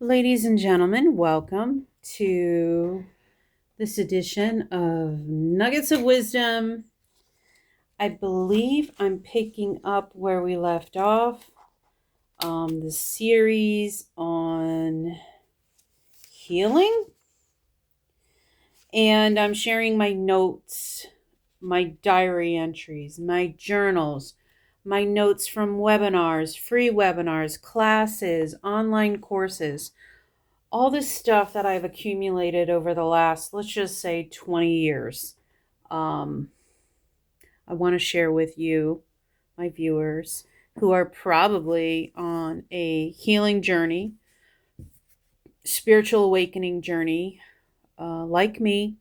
Ladies and gentlemen, welcome to this edition of Nuggets of Wisdom. I believe I'm picking up where we left off, the series on healing. And I'm sharing my notes, my diary entries, my journals, my notes from webinars, free webinars, classes, online courses, all this stuff that I've accumulated over the last, let's just say, 20 years. Um, I want to share with you, my viewers, who are probably on a healing journey, spiritual awakening journey, like me.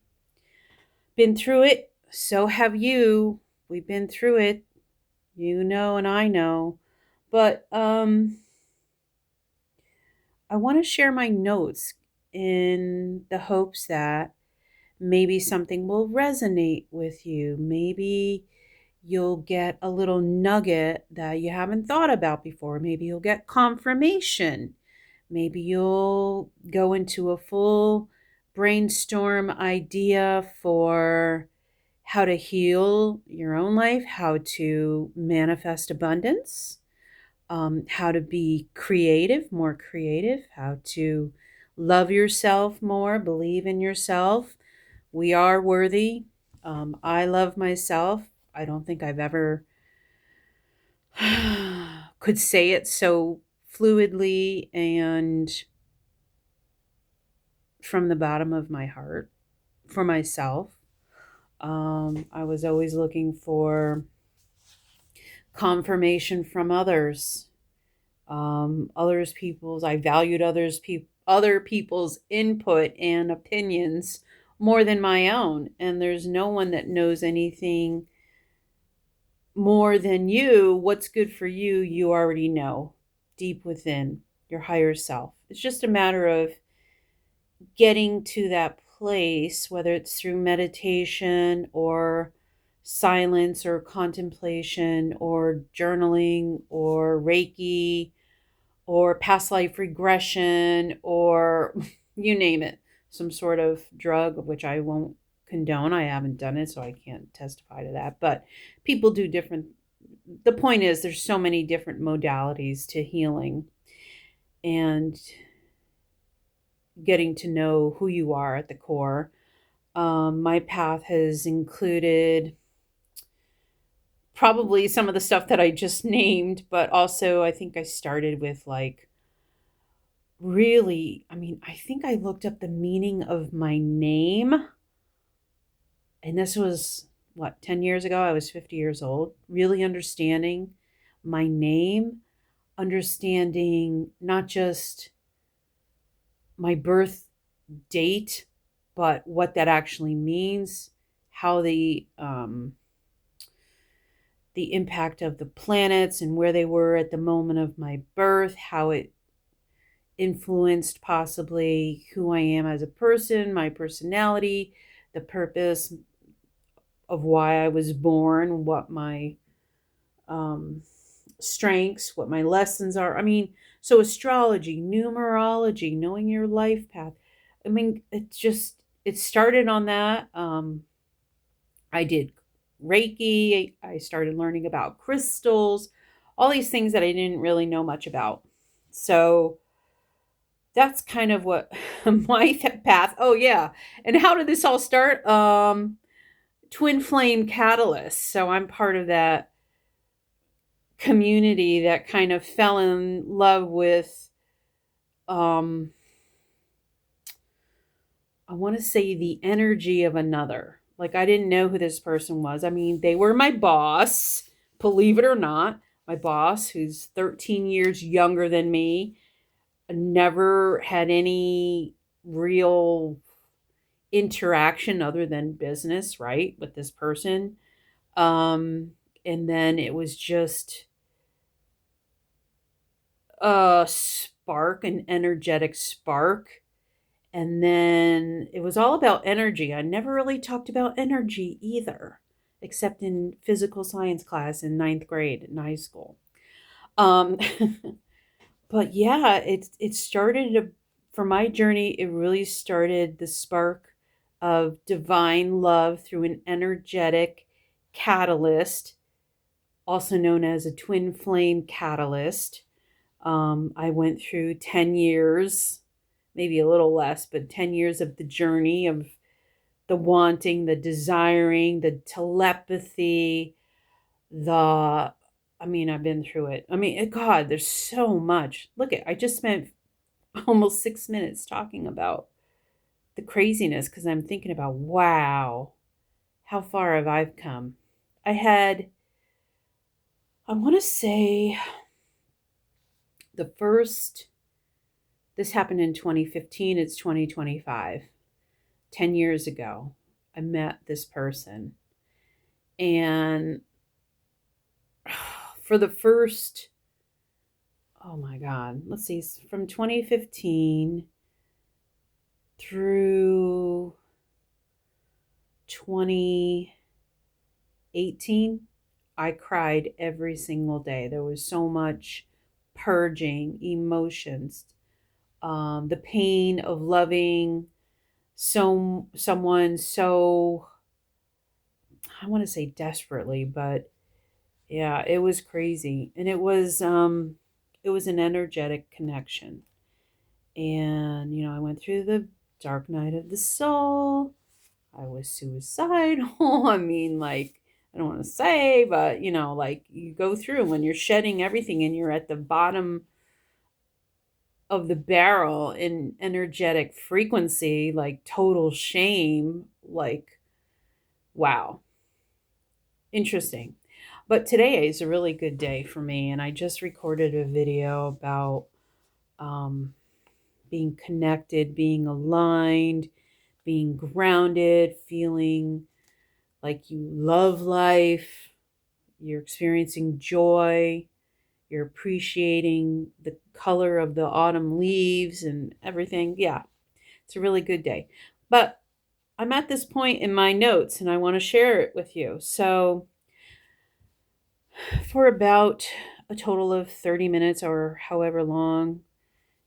Been through it, so have you. We've been through it, you know, and I know. But I want to share my notes in the hopes that maybe something will resonate with you. Maybe you'll get a little nugget that you haven't thought about before. Maybe you'll get confirmation. Maybe you'll go into a full brainstorm idea for how to heal your own life, how to manifest abundance, how to be creative, more creative, how to love yourself more, believe in yourself. We are worthy. I love myself. I don't think I've ever could say it so fluidly and from the bottom of my heart for myself. I was always looking for confirmation from others. I valued other people's input and opinions more than my own. And there's no one that knows anything more than you. What's good for you, you already know deep within your higher self. It's just a matter of getting to that place, whether it's through meditation or silence or contemplation or journaling or Reiki or past life regression or you name it, some sort of drug, which I won't condone. I haven't done it, so I can't testify to that. But people do different. The point is, there's so many different modalities to healing and getting to know who you are at the core. My path has included probably some of the stuff that I just named, but also I think I started with like really, I think I looked up the meaning of my name. And this was what, 10 years ago? I was 50 years old. Really understanding my name, understanding not just my birth date, but what that actually means, how the impact of the planets and where they were at the moment of my birth, how it influenced possibly who I am as a person, my personality, the purpose of why I was born, what my um, strengths, what my lessons are. So astrology, numerology, knowing your life path. It started on that. I did Reiki. I started learning about crystals, all these things that I didn't really know much about. So that's kind of what my path. Oh yeah. And how did this all start? Twin Flame Catalyst. So I'm part of that community that kind of fell in love with um I want to say the energy of another. Like I didn't know who this person was. They were my boss, believe it or not. My boss who's 13 years younger than me, never had any real interaction other than business, right, with this person. And then it was just a spark, an energetic spark. And then it was all about energy. I never really talked about energy either, except in physical science class in ninth grade in high school. Um, but yeah, it started. for my journey, it really started the spark of divine love through an energetic catalyst, also known as a twin flame catalyst. I went through 10 years, maybe a little less, but 10 years of the journey of the wanting, the desiring, the telepathy, I've been through it. God, there's so much. Look I just spent almost 6 minutes talking about the craziness because I'm thinking about, wow, how far have I come? I want to say the first, this happened in 2015, it's 2025. 10 years ago, I met this person. And for the first, oh my God, let's see, from 2015 through 2018, I cried every single day. There was so much purging emotions, the pain of loving someone so, I want to say desperately, but yeah, it was crazy. And it was an energetic connection. And I went through the dark night of the soul. I was suicidal. I don't want to say, but like you go through when you're shedding everything and you're at the bottom of the barrel in energetic frequency, like total shame, like, wow, interesting. But today is a really good day for me, and I just recorded a video about um, being connected, being aligned, being grounded, feeling like you love life, you're experiencing joy, you're appreciating the color of the autumn leaves and everything. Yeah, it's a really good day. But I'm at this point in my notes and I want to share it with you. So, for about a total of 30 minutes or however long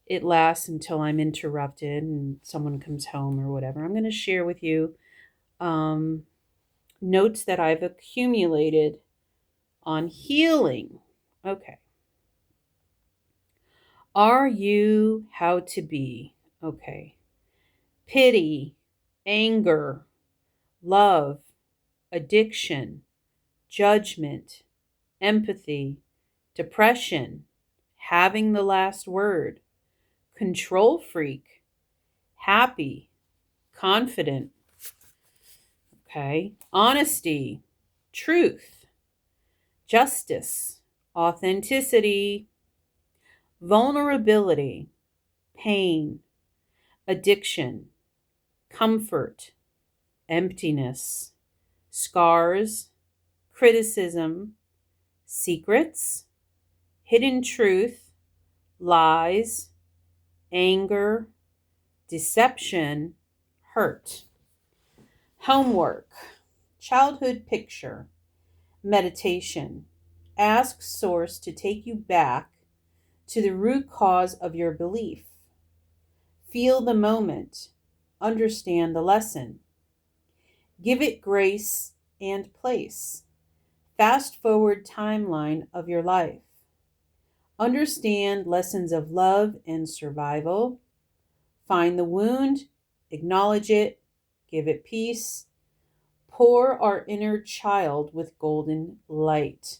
it lasts until I'm interrupted and someone comes home or whatever, I'm going to share with you um, notes that I've accumulated on healing. Okay. Are you how to be? Okay. Pity, anger, love, addiction, judgment, empathy, depression, having the last word, control freak, happy, confident, okay, honesty, truth, justice, authenticity, vulnerability, pain, addiction, comfort, emptiness, scars, criticism, secrets, hidden truth, lies, anger, deception, hurt. Homework, childhood picture, meditation. Ask Source to take you back to the root cause of your belief. Feel the moment. Understand the lesson. Give it grace and place. Fast forward timeline of your life. Understand lessons of love and survival. Find the wound, acknowledge it, give it peace. Pour our inner child with golden light.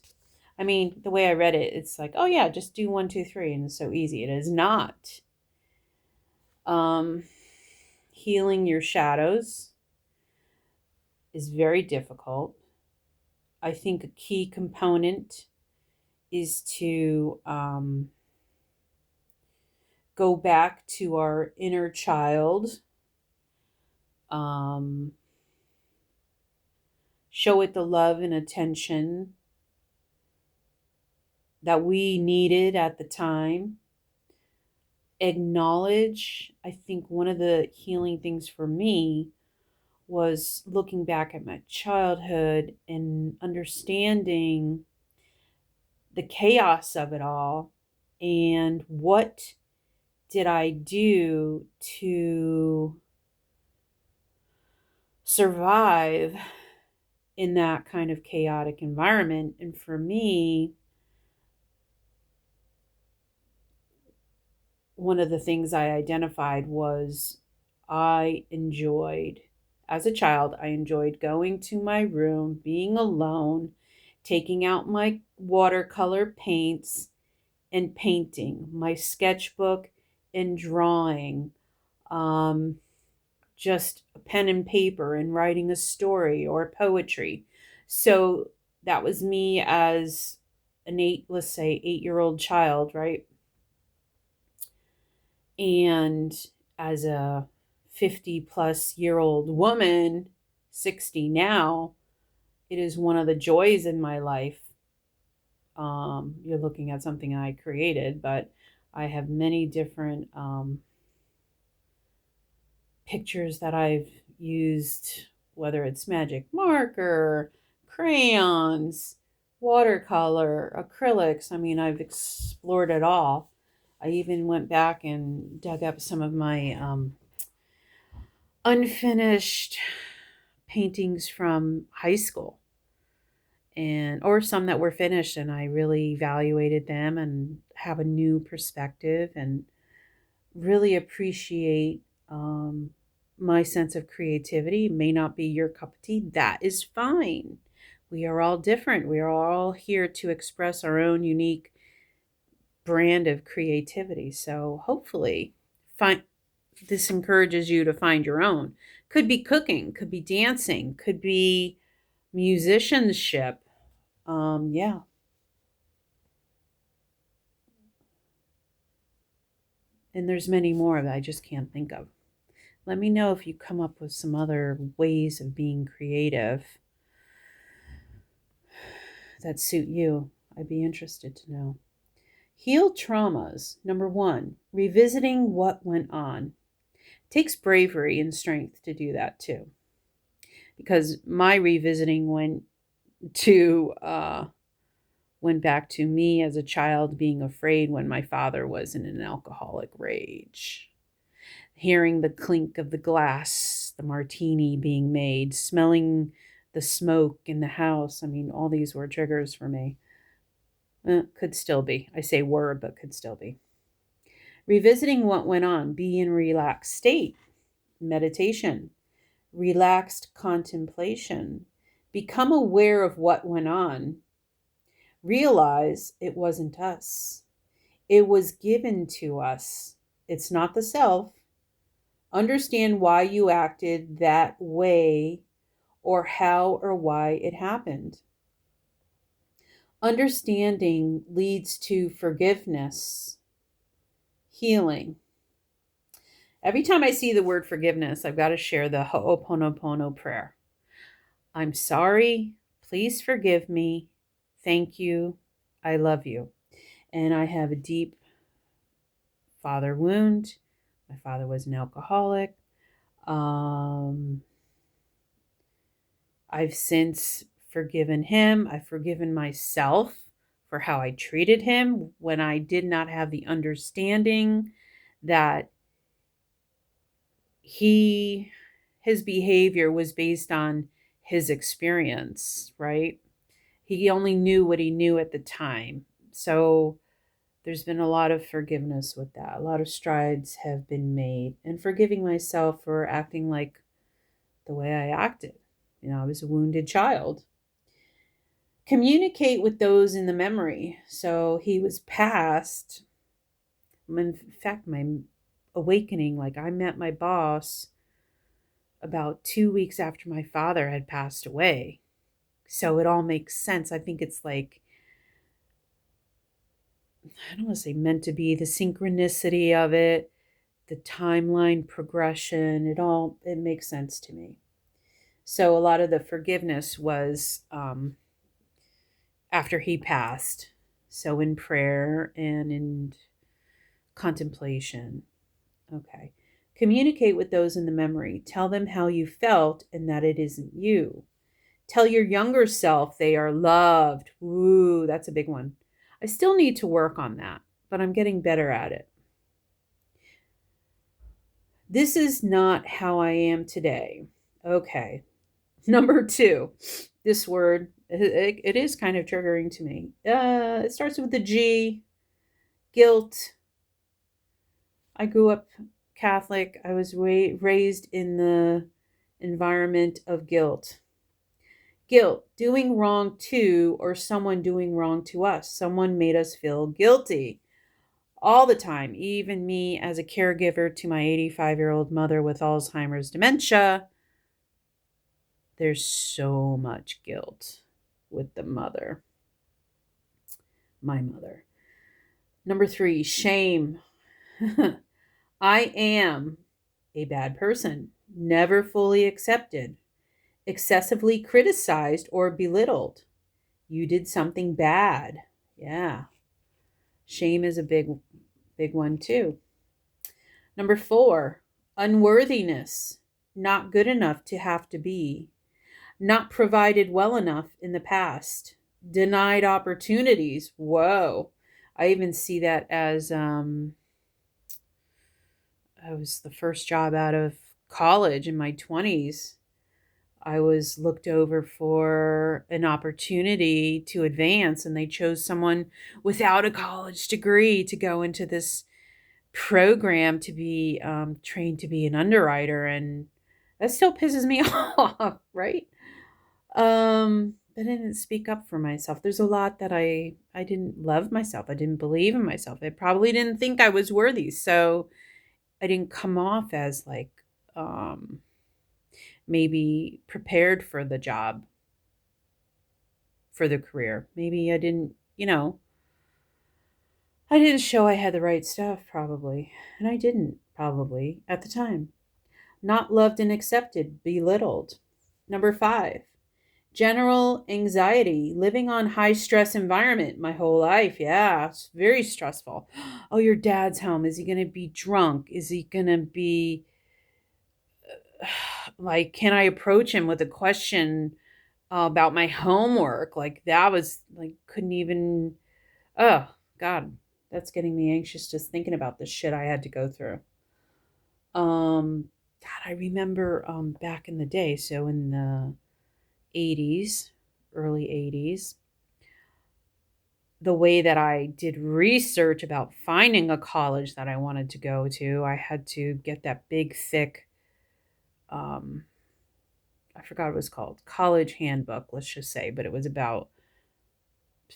The way I read it, it's like, oh yeah, just do 1, 2, 3, and it's so easy. It is not. Healing your shadows is very difficult. I think a key component is to go back to our inner child, show it the love and attention that we needed at the time. Acknowledge, I think one of the healing things for me was looking back at my childhood and understanding the chaos of it all and what did I do to survive in that kind of chaotic environment? And for me, one of the things I identified was as a child, I enjoyed going to my room, being alone, taking out my watercolor paints and painting, my sketchbook and drawing, um, just a pen and paper and writing a story or poetry. So that was me as let's say 8-year-old child, right? And as a 50 plus year old woman, 60 now, it is one of the joys in my life. You're looking at something I created, but I have many different pictures that I've used, whether it's magic marker, crayons, watercolor, acrylics. I mean, I've explored it all. I even went back and dug up some of my unfinished paintings from high school, and or some that were finished, and I really evaluated them and have a new perspective and really appreciate my sense of creativity. May not be your cup of tea. That is fine. We are all different. We are all here to express our own unique brand of creativity. So hopefully, find this encourages you to find your own. Could be cooking, could be dancing, could be musicianship. Yeah. And there's many more that I just can't think of. Let me know if you come up with some other ways of being creative that suit you. I'd be interested to know. Heal traumas. Number 1, revisiting what went on. It takes bravery and strength to do that too. Because my revisiting to went back to me as a child being afraid when my father was in an alcoholic rage. Hearing the clink of the glass, the martini being made, smelling the smoke in the house. I mean, all these were triggers for me. Could still be. I say were, but could still be. Revisiting what went on, be in relaxed state, meditation, relaxed contemplation, become aware of what went on, realize it wasn't us. It was given to us. It's not the self. Understand why you acted that way or how or why it happened. Understanding leads to forgiveness, healing. Every time I see the word forgiveness, I've got to share the Ho'oponopono prayer. I'm sorry. Please forgive me. Thank you. I love you. And I have a deep father wound. My father was an alcoholic. I've since forgiven him. I've forgiven myself for how I treated him when I did not have the understanding that his behavior was based on his experience, right? He only knew what he knew at the time. So there's been a lot of forgiveness with that. A lot of strides have been made, and forgiving myself for acting like the way I acted. I was a wounded child. Communicate with those in the memory. So he was past. In fact, my awakening, like I met my boss about 2 weeks after my father had passed away. So it all makes sense. I think it's like, I don't want to say meant to be, the synchronicity of it, the timeline progression, it makes sense to me. So a lot of the forgiveness was after he passed. So in prayer and in contemplation. Okay. Communicate with those in the memory. Tell them how you felt and that it isn't you. Tell your younger self they are loved. Ooh, that's a big one. I still need to work on that, but I'm getting better at it. This is not how I am today. Okay. Number two, this word, it is kind of triggering to me. It starts with the G, guilt. I grew up Catholic. I was raised in the environment of guilt. Guilt, doing wrong to or someone doing wrong to us. Someone made us feel guilty all the time. Even me as a caregiver to my 85-year-old mother with Alzheimer's dementia, there's so much guilt with the mother, my mother. Number three, shame. I am a bad person, never fully accepted, excessively criticized or belittled. You did something bad. Yeah. Shame is a big one too. Number four, unworthiness. Not good enough to have to be. Not provided well enough in the past. Denied opportunities. Whoa. I even see that as I was the first job out of college in my 20s. I was looked over for an opportunity to advance, and they chose someone without a college degree to go into this program to be trained to be an underwriter. And that still pisses me off, right? I didn't speak up for myself. There's a lot that I didn't love myself. I didn't believe in myself. I probably didn't think I was worthy. So I didn't come off as like um maybe prepared for the job, for the career. Maybe I didn't, I didn't show I had the right stuff probably. And I didn't probably at the time. Not loved and accepted, belittled. Number five, general anxiety, living on high stress environment my whole life. Yeah, it's very stressful. Oh, your dad's home. Is he going to be drunk? Is he going to be like, can I approach him with a question about my homework? Like that was like, couldn't even, oh God, that's getting me anxious just thinking about the shit I had to go through. God, I remember back in the day, so in the 80s, early 80s, the way that I did research about finding a college that I wanted to go to, I had to get that big, thick, um, I forgot what it was called, college handbook, let's just say, but it was about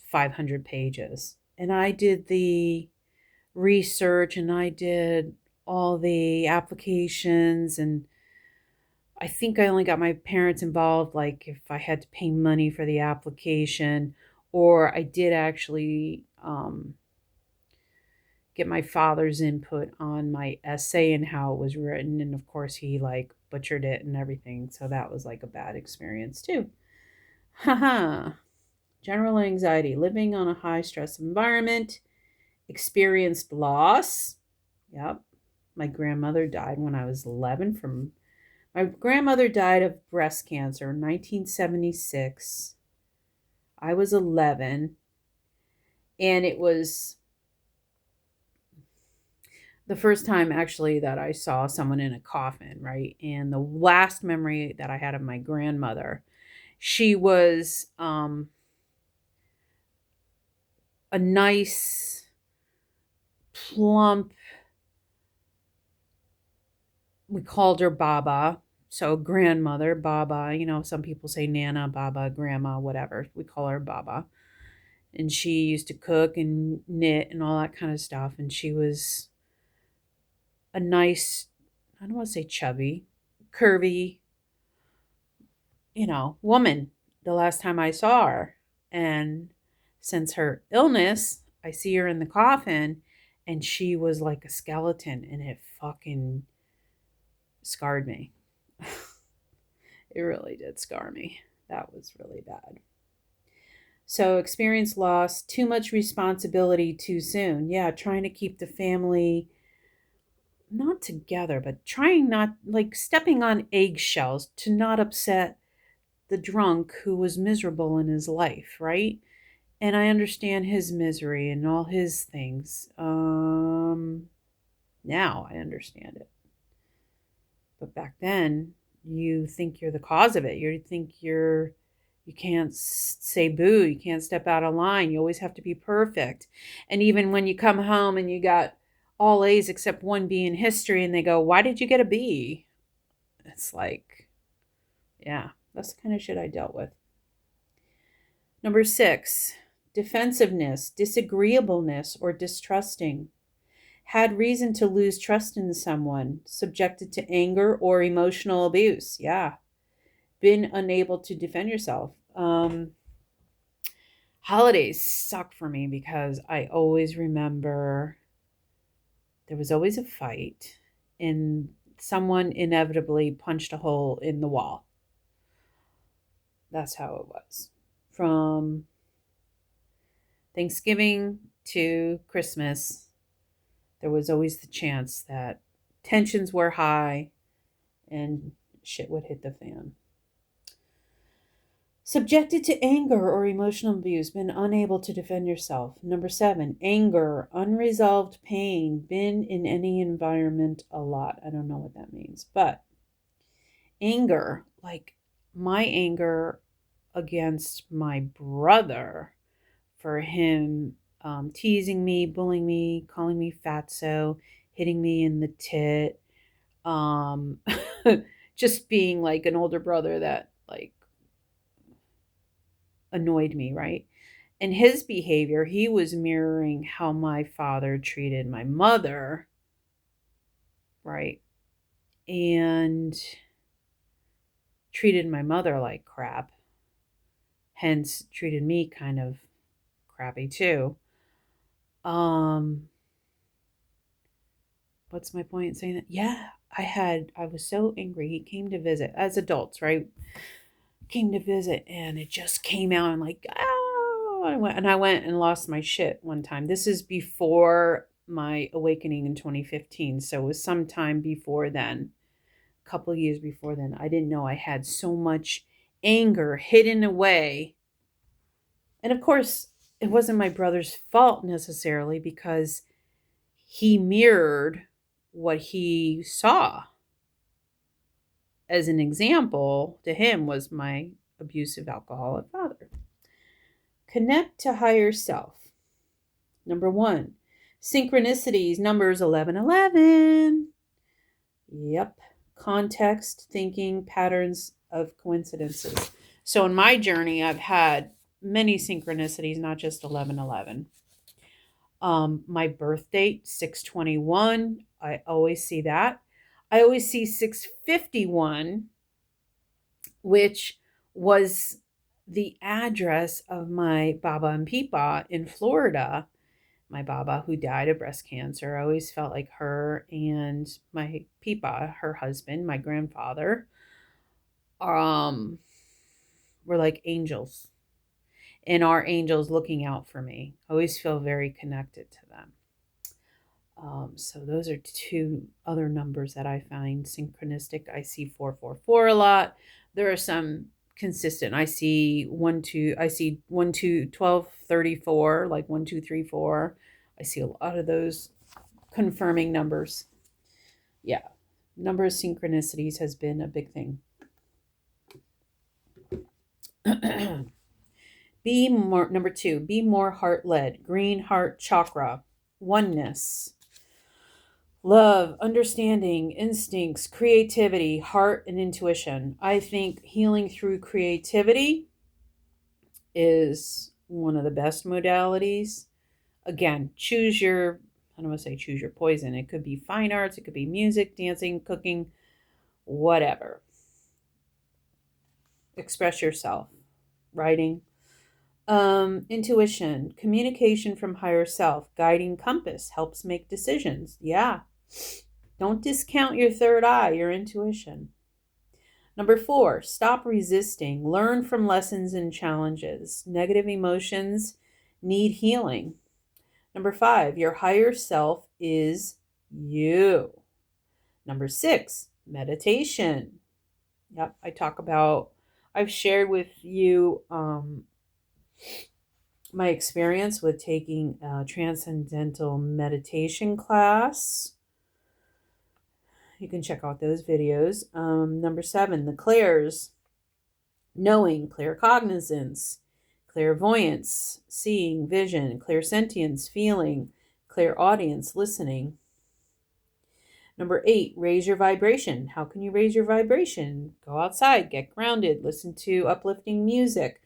500 pages. And I did the research and I did all the applications, and I think I only got my parents involved like if I had to pay money for the application, or I did actually get my father's input on my essay and how it was written, and of course he like butchered it and everything, so that was like a bad experience too. Haha. General anxiety, living on a high stress environment, experienced loss. Yep. My grandmother died when I was 11 from my grandmother died of breast cancer in 1976. I was 11, and it was the first time actually that I saw someone in a coffin, right? And the last memory that I had of my grandmother, she was a nice, plump, we called her Baba. So grandmother, Baba, some people say Nana, Baba, Grandma, whatever. We call her Baba. And she used to cook and knit and all that kind of stuff. And she was a nice, I don't want to say chubby, curvy, woman the last time I saw her. And since her illness, I see her in the coffin and she was like a skeleton, and it fucking scarred me. It really did scar me. That was really bad. So, experience loss, too much responsibility too soon. Yeah, trying to keep the family not together, but trying not, like stepping on eggshells to not upset the drunk who was miserable in his life, right? And I understand his misery and all his things. Now I understand it. But back then, you think you're the cause of it. You think you can't say boo. You can't step out of line. You always have to be perfect. And even when you come home and you got all A's except one B in history, and they go, "Why did you get a B?" It's like, yeah, that's the kind of shit I dealt with. Number 6, defensiveness, disagreeableness, or distrusting. Had reason to lose trust in someone, subjected to anger or emotional abuse. Yeah. Been unable to defend yourself. Holidays suck for me because I always remember there was always a fight and someone inevitably punched a hole in the wall. That's how it was. From Thanksgiving to Christmas, there was always the chance that tensions were high and shit would hit the fan. Subjected to anger or emotional abuse, been unable to defend yourself. Number 7, anger, unresolved pain, been in any environment a lot. I don't know what that means, but anger, like my anger against my brother for him teasing me, bullying me, calling me fatso, hitting me in the tit, um, just being like an older brother that like annoyed me, right? And his behavior, he was mirroring how my father treated my mother, right? And treated my mother like crap, hence treated me kind of crappy too. What's my point in saying that? Yeah, I was so angry. He came to visit as adults, right? Came to visit and it just came out and like, oh, I went and lost my shit one time. This is before my awakening in 2015. So it was sometime before then, a couple of years before then. I didn't know I had so much anger hidden away. And of course, it wasn't my brother's fault necessarily because he mirrored what he saw. As an example, to him was my abusive alcoholic father. Connect to higher self. Number 1, synchronicities, numbers 1111. Yep. Context, thinking, patterns of coincidences. So in my journey, I've had many synchronicities, not just 1111. My birth date, 6/21. I always see that. I always see 6/51, which was the address of my Baba and Peepa in Florida. My Baba, who died of breast cancer, I always felt like her and my Peepa, her husband, my grandfather, um, were like angels. And our angels looking out for me. I always feel very connected to them. So those are 2 other numbers that I find synchronistic. I see 444 a lot. There are some consistent. I see 1 2. I see 1 2 12 34, like 1 2 3 4. I see a lot of those confirming numbers. Yeah, number of synchronicities has been a big thing. Be more. Number 2. Be more heart led. Green heart chakra. Oneness. Love, understanding, instincts, creativity, heart, and intuition. I think healing through creativity is one of the best modalities. Again, I don't want to say choose your poison. It could be fine arts, it could be music, dancing, cooking, whatever. Express yourself. Writing. Intuition, communication from higher self, guiding compass, helps make decisions. Yeah. Don't discount your third eye, your intuition. Number 4, stop resisting. Learn from lessons and challenges. Negative emotions need healing. Number 5, your higher self is you. Number 6, meditation. Yep, I've shared with you my experience with taking a transcendental meditation class. You can check out those videos. Number 7, the clairs, knowing, claircognizance, clairvoyance, seeing, vision, clairsentience, feeling, clairaudience, listening. Number 8, raise your vibration. How can you raise your vibration? Go outside, get grounded, listen to uplifting music,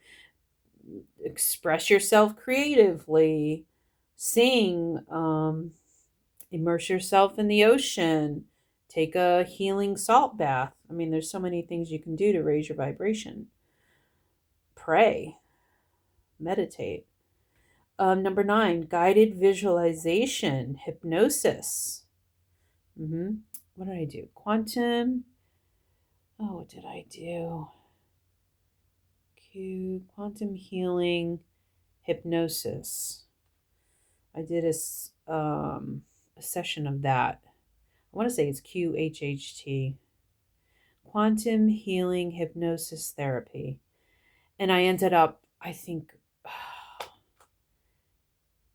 express yourself creatively, sing, immerse yourself in the ocean, take a healing salt bath. I mean, there's so many things you can do to raise your vibration. Pray, meditate. Number 9, guided visualization, hypnosis. What did I do? Quantum. Oh, what did I do? Quantum healing, hypnosis. I did a session of that. I want to say it's QHHT, quantum healing hypnosis therapy. And I ended up, I think,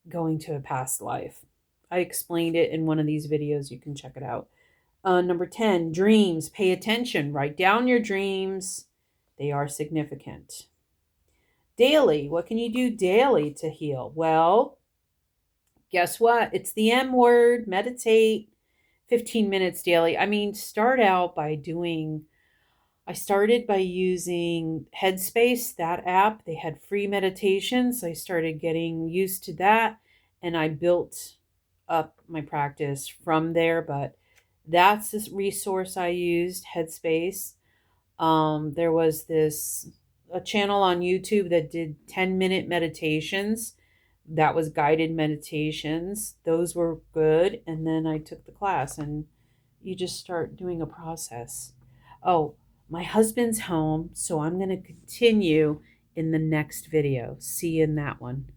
going to a past life. I explained it in one of these videos. You can check it out. Number 10, dreams. Pay attention. Write down your dreams. They are significant. Daily. What can you do daily to heal? Well, guess what? It's the M word. Meditate 15 minutes daily. I mean, start out by I started by using Headspace, that app. They had free meditations. I started getting used to that, and I built up my practice from there. But that's this resource I used, Headspace. There was a channel on YouTube that did 10-minute meditations. That was guided meditations. Those were good. And then I took the class, and you just start doing a process. Oh, my husband's home, so I'm going to continue in the next video. See you in that one.